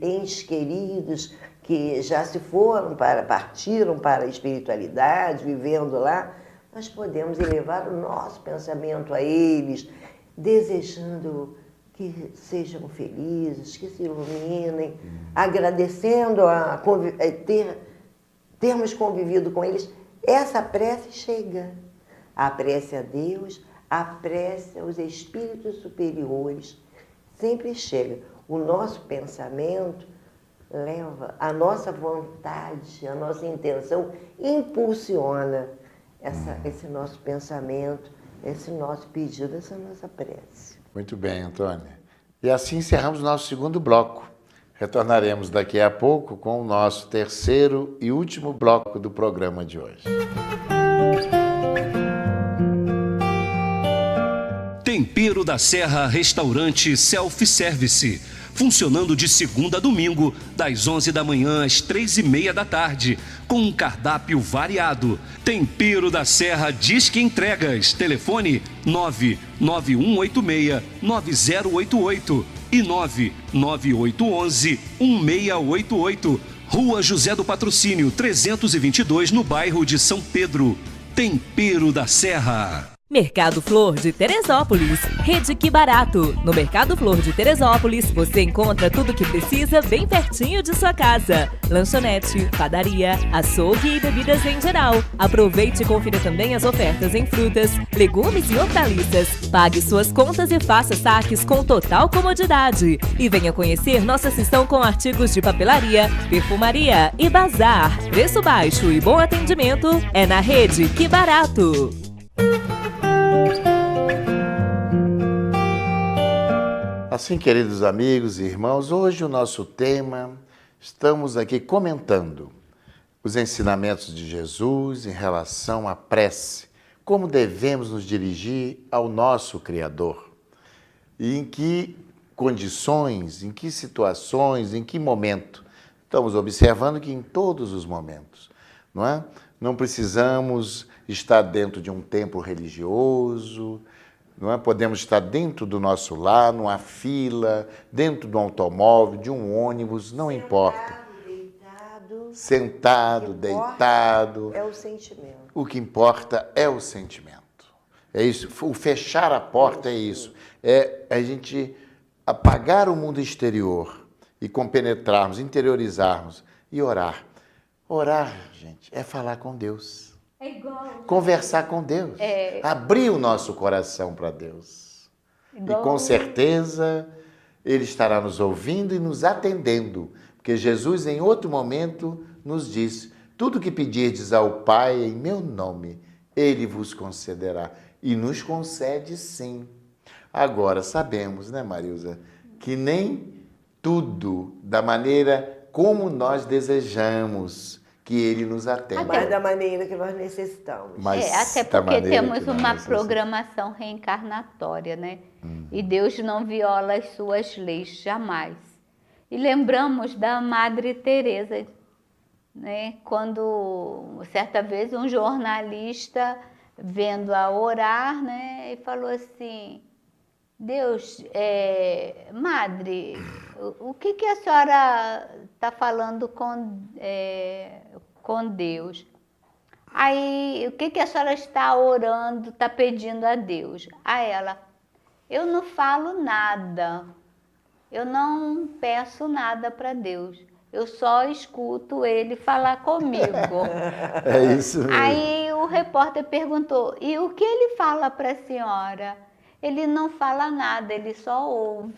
entes queridos que já se foram, partiram para a espiritualidade, vivendo lá. Nós podemos elevar o nosso pensamento a eles, desejando que sejam felizes, que se iluminem, agradecendo termos convivido com eles. Essa prece chega. A prece a Deus, a prece aos espíritos superiores, sempre chega. O nosso pensamento leva, a nossa vontade, a nossa intenção impulsiona esse nosso pensamento, esse nosso pedido, essa nossa prece. Muito bem, Antônia. E assim encerramos o nosso segundo bloco. Retornaremos daqui a pouco com o nosso terceiro e último bloco do programa de hoje. Tempero da Serra Restaurante Self-Service. Funcionando de segunda a domingo, das 11 da manhã às 3:30 da tarde, com um cardápio variado. Tempero da Serra Disque Entregas. Telefone 99186-9088 e 99811-1688. Rua José do Patrocínio, 322, no bairro de São Pedro. Tempero da Serra. Mercado Flor de Teresópolis, Rede Que Barato. No Mercado Flor de Teresópolis, você encontra tudo o que precisa bem pertinho de sua casa. Lanchonete, padaria, açougue e bebidas em geral. Aproveite e confira também as ofertas em frutas, legumes e hortaliças. Pague suas contas e faça saques com total comodidade. E venha conhecer nossa seção com artigos de papelaria, perfumaria e bazar. Preço baixo e bom atendimento é na Rede Que Barato. Assim, queridos amigos e irmãos, hoje o nosso tema, estamos aqui comentando os ensinamentos de Jesus em relação à prece, como devemos nos dirigir ao nosso Criador, e em que condições, em que situações, em que momento. Estamos observando que em todos os momentos, não é? Não precisamos estar dentro de um templo religioso, não é? Podemos estar dentro do nosso lar, numa fila, dentro de um automóvel, de um ônibus, não importa. Sentado, deitado. É o sentimento. O que importa é o sentimento. É isso. O fechar a porta é isso. É a gente apagar o mundo exterior e compenetrarmos, interiorizarmos e orar. Orar, gente, é falar com Deus. É igual. Conversar com Deus. Abrir o nosso coração para Deus. E com certeza Ele estará nos ouvindo e nos atendendo. Porque Jesus, em outro momento, nos disse: tudo que pedirdes ao Pai em meu nome, Ele vos concederá. E nos concede sim. Agora, sabemos, né, Marilza, que nem tudo da maneira como nós desejamos que Ele nos atenda. Mas da maneira que nós necessitamos. Até porque temos uma programação reencarnatória, né? E Deus não viola as suas leis jamais. E lembramos da Madre Teresa, né? Quando, certa vez, um jornalista, vendo-a orar, né? E falou assim: Deus, Madre, o que a senhora está falando com Deus? Aí, o que a senhora está orando, está pedindo a Deus? A ela: eu não falo nada, eu não peço nada para Deus, eu só escuto Ele falar comigo. É isso mesmo. Aí o repórter perguntou: e o que Ele fala para a senhora? Ele não fala nada, ele só ouve.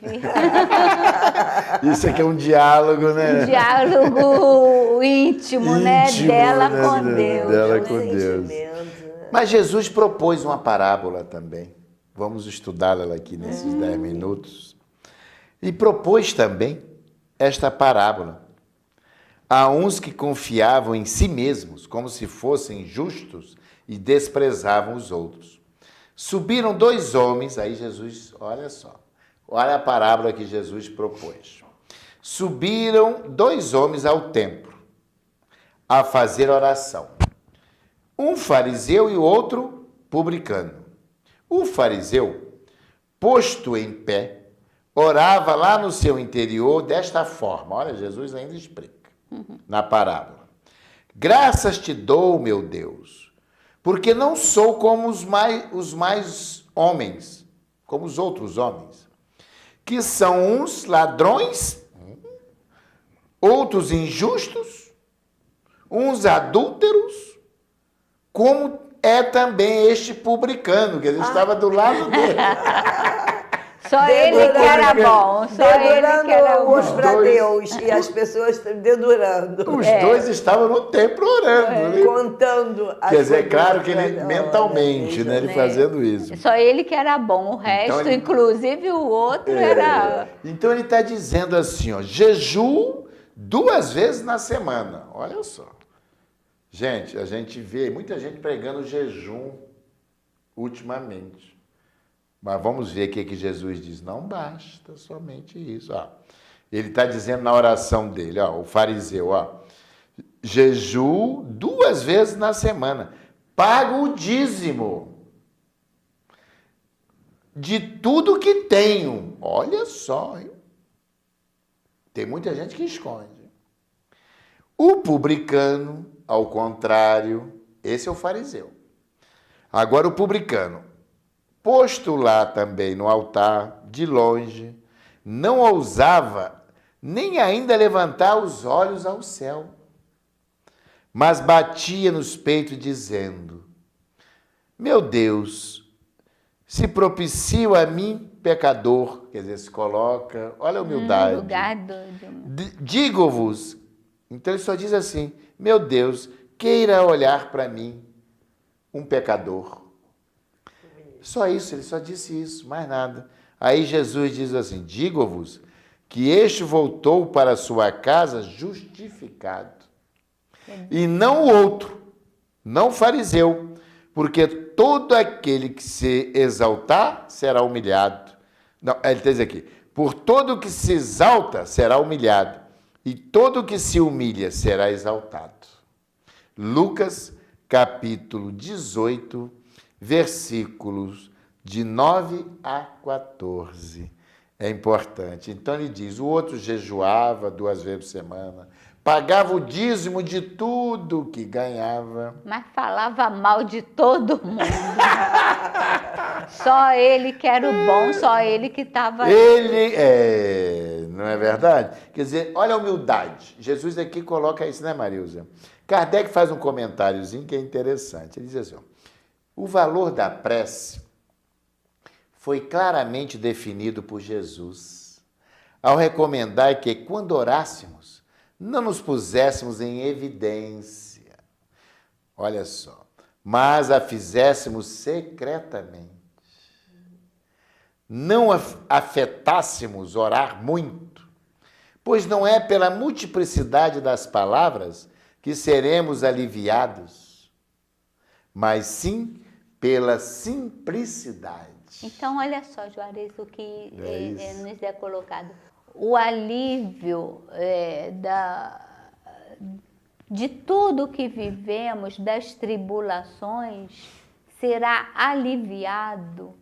Isso aqui é um diálogo, né? Um diálogo íntimo, né? Íntimo, Dela né? com Deus. Dela né? com Deus. Sentimento, né? Mas Jesus propôs uma parábola também. Vamos estudá-la aqui nesses 10 minutos. E propôs também esta parábola. Há uns que confiavam em si mesmos, como se fossem justos, e desprezavam os outros. Subiram 2 homens, aí Jesus, olha só, olha a parábola que Jesus propôs. Subiram 2 homens ao templo a fazer oração. Um fariseu e o outro publicano. O fariseu, posto em pé, orava lá no seu interior desta forma. Olha, Jesus ainda explica na parábola. Graças te dou, meu Deus, porque não sou como os mais homens, como os outros homens, que são uns ladrões, outros injustos, uns adúlteros, como é também este publicano, que ele estava do lado dele. Só ele que era bom. Só ele que era Dedurando os bom. para Deus e as pessoas dedurando. Os 2 estavam no templo orando. Né? Contando as Quer dizer, é coisas claro que pra- ele Olha, mentalmente, veja, né, ele fazendo isso. Só ele que era bom. O resto, ele- inclusive o outro, era... Então ele está dizendo assim, ó, jejum 2 vezes na semana. Olha só. Gente, a gente vê muita gente pregando jejum ultimamente. Mas vamos ver o que Jesus diz. Não basta somente isso. Ó. Ele está dizendo na oração dele, ó, o fariseu, ó, jejum 2 vezes na semana. Paga o dízimo de tudo que tenho. Olha só, hein? Tem muita gente que esconde. O publicano, ao contrário, esse é o fariseu. Agora o publicano, posto lá também no altar, de longe, não ousava nem ainda levantar os olhos ao céu, mas batia nos peitos dizendo, meu Deus, se propicio a mim, pecador, quer dizer, se coloca, olha a humildade. lugar Digo-vos, então ele só diz assim, meu Deus, queira olhar para mim, um pecador. Só isso, ele só disse isso, mais nada. Aí Jesus diz assim, digo-vos que este voltou para sua casa justificado, e não o outro, não o fariseu, porque todo aquele que se exaltar será humilhado. Não, ele diz aqui, por todo que se exalta será humilhado, e todo que se humilha será exaltado. Lucas, capítulo 18, versículos de 9 a 14. É importante. Então ele diz, o outro jejuava 2 vezes por semana, pagava o dízimo de tudo que ganhava. Mas falava mal de todo mundo. Só ele que era o bom, só ele que estava... Não é verdade? Quer dizer, olha a humildade. Jesus aqui coloca isso, né, Marilza? Kardec faz um comentáriozinho que é interessante. Ele diz assim, ó, o valor da prece foi claramente definido por Jesus ao recomendar que, quando orássemos, não nos puséssemos em evidência. Olha só. Mas a fizéssemos secretamente. Não afetássemos orar muito, pois não é pela multiplicidade das palavras que seremos aliviados, mas sim pela simplicidade. Então, olha só, Juarez, o que nos é colocado. O alívio de tudo que vivemos, das tribulações, será aliviado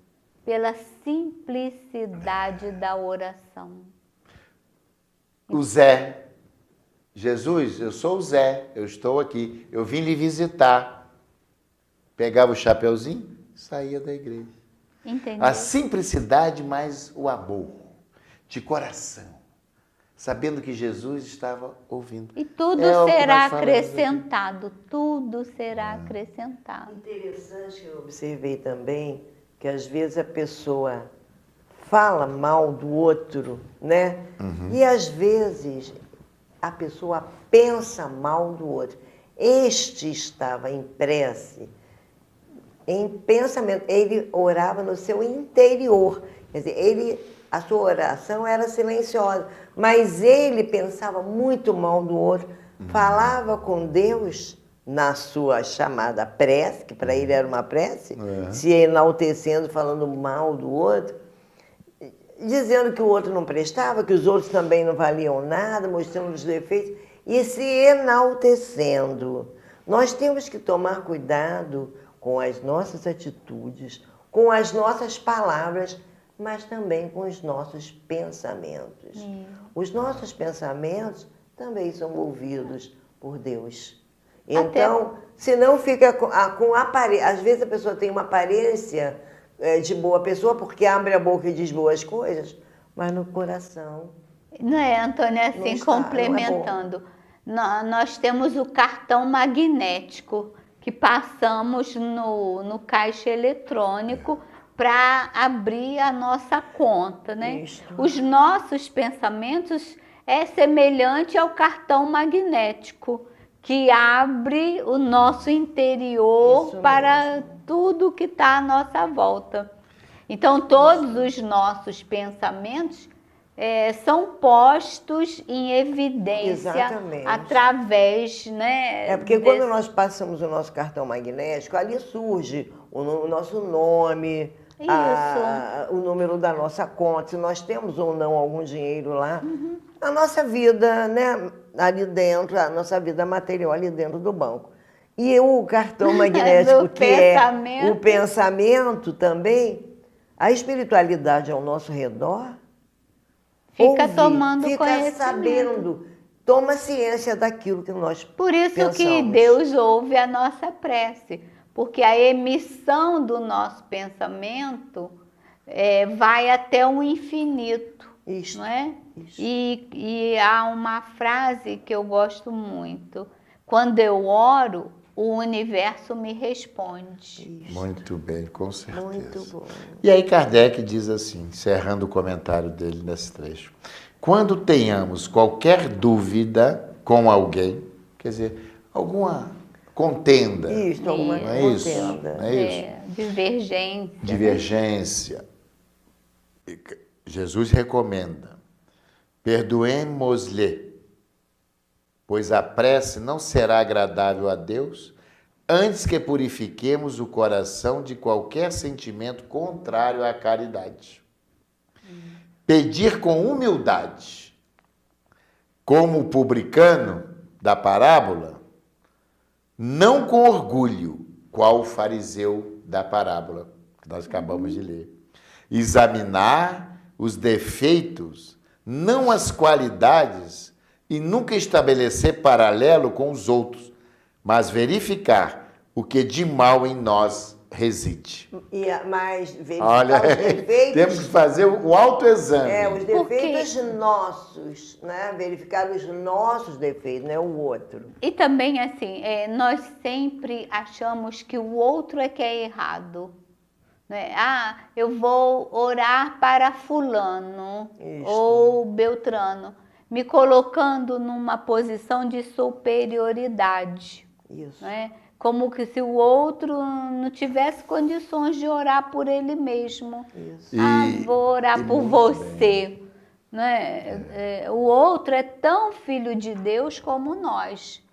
pela simplicidade da oração. O Zé, Jesus, eu sou o Zé, eu estou aqui, eu vim lhe visitar. Pegava o chapeuzinho, saía da igreja. Entendeu? A simplicidade mais o amor, de coração, sabendo que Jesus estava ouvindo. E tudo É o que será nós falamos acrescentado, tudo será acrescentado. Interessante que eu observei também que às vezes a pessoa fala mal do outro, né? E às vezes a pessoa pensa mal do outro. Este estava em prece, em pensamento, ele orava no seu interior. Quer dizer, a sua oração era silenciosa, mas ele pensava muito mal do outro, falava com Deus na sua chamada prece, que para ele era uma prece, se enaltecendo, falando mal do outro, dizendo que o outro não prestava, que os outros também não valiam nada, mostrando os defeitos e se enaltecendo. Nós temos que tomar cuidado com as nossas atitudes, com as nossas palavras, mas também com os nossos pensamentos. Os nossos pensamentos também são ouvidos por Deus. Então, se não fica com aparência, às vezes a pessoa tem uma aparência de boa pessoa porque abre a boca e diz boas coisas, mas no coração. Não é, Antônia, assim, complementando. Nós temos o cartão magnético que passamos no caixa eletrônico para abrir a nossa conta, né? Isso. Os nossos pensamentos é semelhante ao cartão magnético que abre o nosso interior Isso para mesmo. tudo que está à nossa volta. Então, todos os nossos pensamentos são postos em evidência Exatamente. através, né? Porque quando nós passamos o nosso cartão magnético, ali surge o nosso nome, o número da nossa conta, se nós temos ou não algum dinheiro lá, a nossa vida, né, ali dentro, a nossa vida material ali dentro do banco. E o cartão magnético, que é o pensamento também, a espiritualidade ao nosso redor, fica tomando fica conhecimento. Sabendo, toma ciência daquilo que nós Por isso pensamos. que Deus ouve a nossa prece, porque a emissão do nosso pensamento vai até o infinito, Isso, não é? isso. E há uma frase que eu gosto muito: quando eu oro, o universo me responde. Muito bem, com certeza. Muito bom. E aí Kardec diz assim, encerrando o comentário dele nesse trecho: quando tenhamos qualquer dúvida com alguém, quer dizer, alguma contenda, Isso, alguma não é isso? contenda. Não é isso? Divergência. Divergência. Jesus recomenda: perdoemos-lhe, pois a prece não será agradável a Deus antes que purifiquemos o coração de qualquer sentimento contrário à caridade. Pedir com humildade, como o publicano da parábola, não com orgulho, qual o fariseu da parábola, que nós acabamos de ler. Examinar os defeitos, não as qualidades, e nunca estabelecer paralelo com os outros, mas verificar o que de mal em nós reside. Mas verificar Olha, os defeitos... temos que fazer o autoexame. os defeitos nossos, né? Verificar os nossos defeitos, não é o outro. E também, assim, nós sempre achamos que o outro é que é errado. Né? Eu vou orar para fulano Isso. ou Beltrano, me colocando numa posição de superioridade. Isso. Né? Como que se o outro não tivesse condições de orar por ele mesmo. Isso. Vou orar por você. Né? O outro é tão filho de Deus como nós.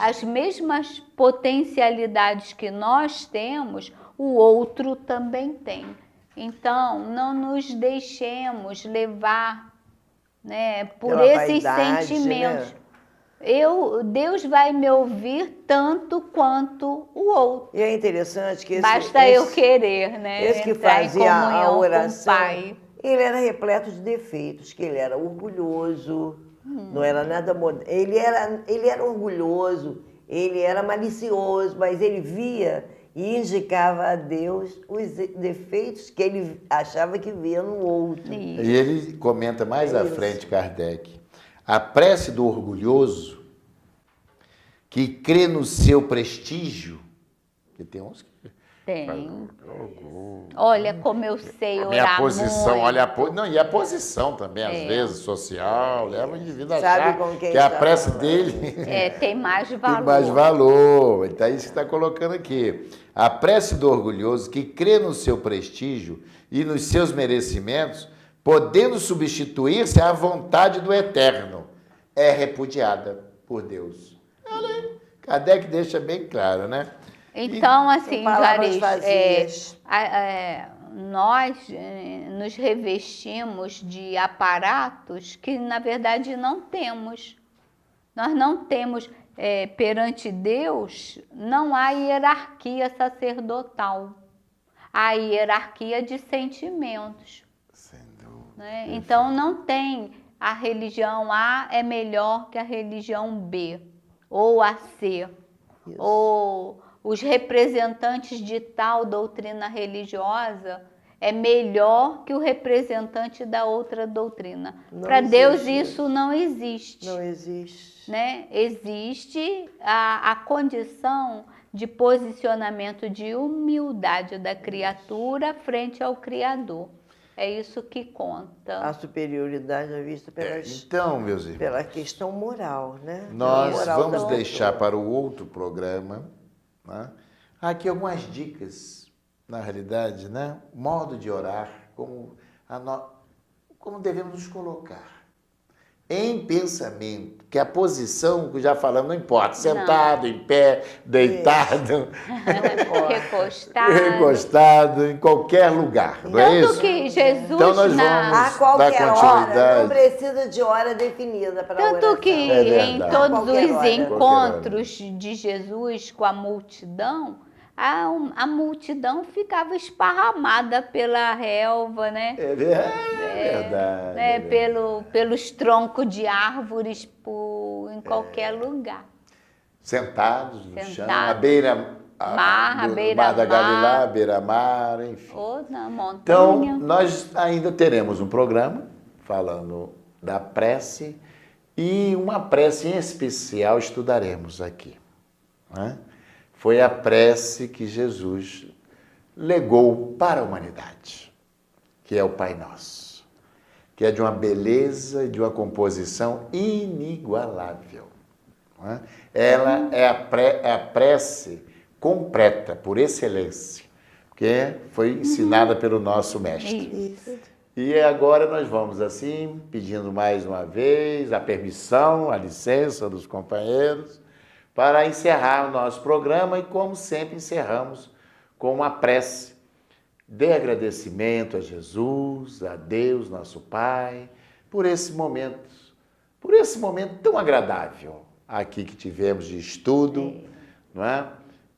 As mesmas potencialidades que nós temos, o outro também tem. Então, não nos deixemos levar, né, por Pela esses vaidade, sentimentos. né? Deus vai me ouvir tanto quanto o outro. E é interessante que Basta eu querer, né? Esse que entrar em fazia a comunhão oração, com o Pai. ele era repleto de defeitos, que ele era orgulhoso, não era nada ele era orgulhoso, ele era malicioso, mas ele via e indicava a Deus os defeitos que ele achava que via no outro. Isso. E ele comenta mais à frente, Kardec: a prece do orgulhoso, que crê no seu prestígio, que tem uns Tem. Olha como eu sei A minha orar posição, muito. olha não, e a posição também, às vezes, social, leva o indivíduo a Sabe achar com quem que a está prece falando. dele Tem mais valor. tem mais valor. Então é isso que está colocando aqui. A prece do orgulhoso que crê no seu prestígio e nos seus merecimentos, podendo substituir-se à vontade do Eterno, é repudiada por Deus. Olha aí, Kardec deixa bem claro, né? Então, assim, São palavras Clarice, vazias. nós nos revestimos de aparatos que, na verdade, não temos. Nós não temos, perante Deus, não há hierarquia sacerdotal. Há hierarquia de sentimentos. Sem dúvida. Né? Então, não tem a religião A é melhor que a religião B, ou a C, ou os representantes de tal doutrina religiosa é melhor que o representante da outra doutrina. Para Deus isso não existe. Não existe. Né? Existe a condição de posicionamento de humildade da criatura frente ao Criador. É isso que conta. A superioridade é vista Então, meus irmãos, pela questão moral, né? nós Moral vamos da deixar autora. para o outro programa, né, aqui algumas dicas, na realidade, né? Modo de orar, como devemos nos colocar. Em pensamento, que a posição que já falamos não importa, sentado, em pé, deitado, recostado, em qualquer lugar, não é Tanto isso? que Jesus, Então nós vamos A dar qualquer hora, continuidade. não precisa de hora definida para a oração. Tanto que É em verdade. todos Qualquer os hora. encontros de Jesus com a multidão, a multidão ficava esparramada pela relva, né? É verdade. Né? Pelos troncos de árvores em qualquer lugar. Sentados no chão, Sentados. à beira Mar, do beira-mar. Mar da Galileia, à beira-mar, enfim. Ou na montanha. Então, nós ainda teremos um programa falando da prece e uma prece em especial estudaremos aqui, né? Foi a prece que Jesus legou para a humanidade, que é o Pai Nosso, que é de uma beleza e de uma composição inigualável, né? Ela é a prece completa, por excelência, que foi ensinada pelo nosso mestre. Isso. E agora nós vamos assim, pedindo mais uma vez a permissão, a licença dos companheiros, para encerrar o nosso programa e, como sempre, encerramos com uma prece de agradecimento a Jesus, a Deus, nosso Pai, por esse momento tão agradável aqui que tivemos de estudo, não é?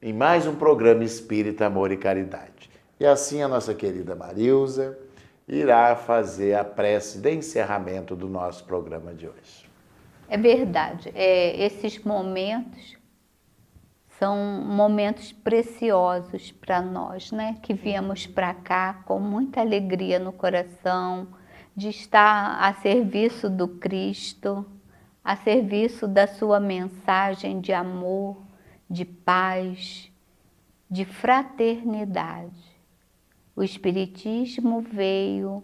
Em mais um programa Espírita, Amor e Caridade. E assim a nossa querida Marilza irá fazer a prece de encerramento do nosso programa de hoje. É verdade. Esses momentos são momentos preciosos para nós, né? Que viemos para cá com muita alegria no coração, de estar a serviço do Cristo, a serviço da sua mensagem de amor, de paz, de fraternidade. O Espiritismo veio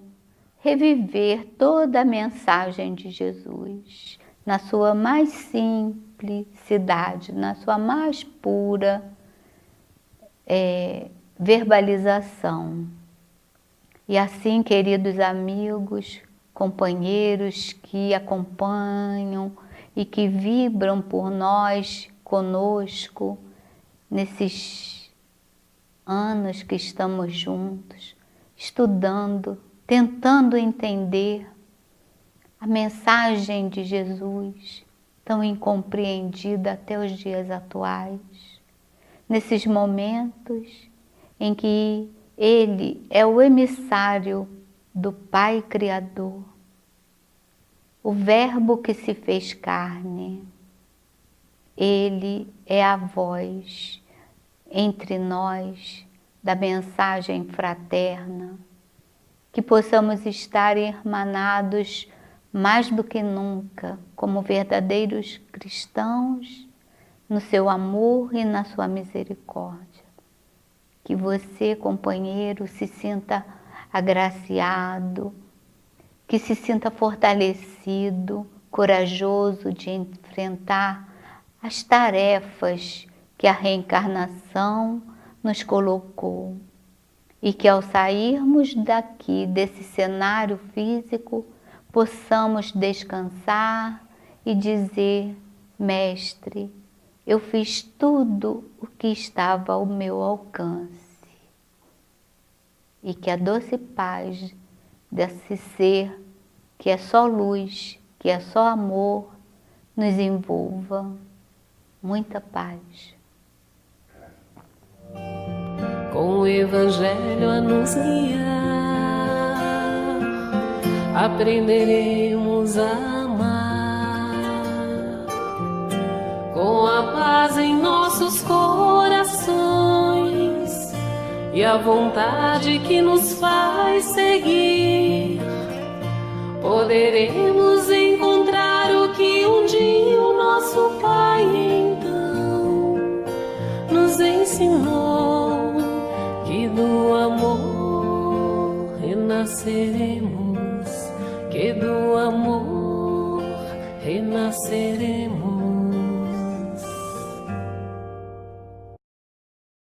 reviver toda a mensagem de Jesus na sua mais simplicidade, na sua mais pura verbalização. E assim, queridos amigos, companheiros que acompanham e que vibram por nós, conosco, nesses anos que estamos juntos, estudando, tentando entender a mensagem de Jesus, tão incompreendida até os dias atuais, nesses momentos em que Ele é o emissário do Pai Criador, o Verbo que se fez carne. Ele é a voz entre nós da mensagem fraterna, que possamos estar irmanados mais do que nunca, como verdadeiros cristãos, no seu amor e na sua misericórdia. que você, companheiro, se sinta agraciado, que se sinta fortalecido, corajoso de enfrentar as tarefas que a reencarnação nos colocou. E que ao sairmos daqui, desse cenário físico, possamos descansar e dizer: Mestre, eu fiz tudo o que estava ao meu alcance. E que a doce paz desse ser, que é só luz, que é só amor, nos envolva. Muita paz. Com o Evangelho a nos guiar, aprenderemos a amar. Com a paz em nossos corações e a vontade que nos faz seguir, poderemos encontrar o que um dia o nosso Pai então nos ensinou, que do amor renasceremos.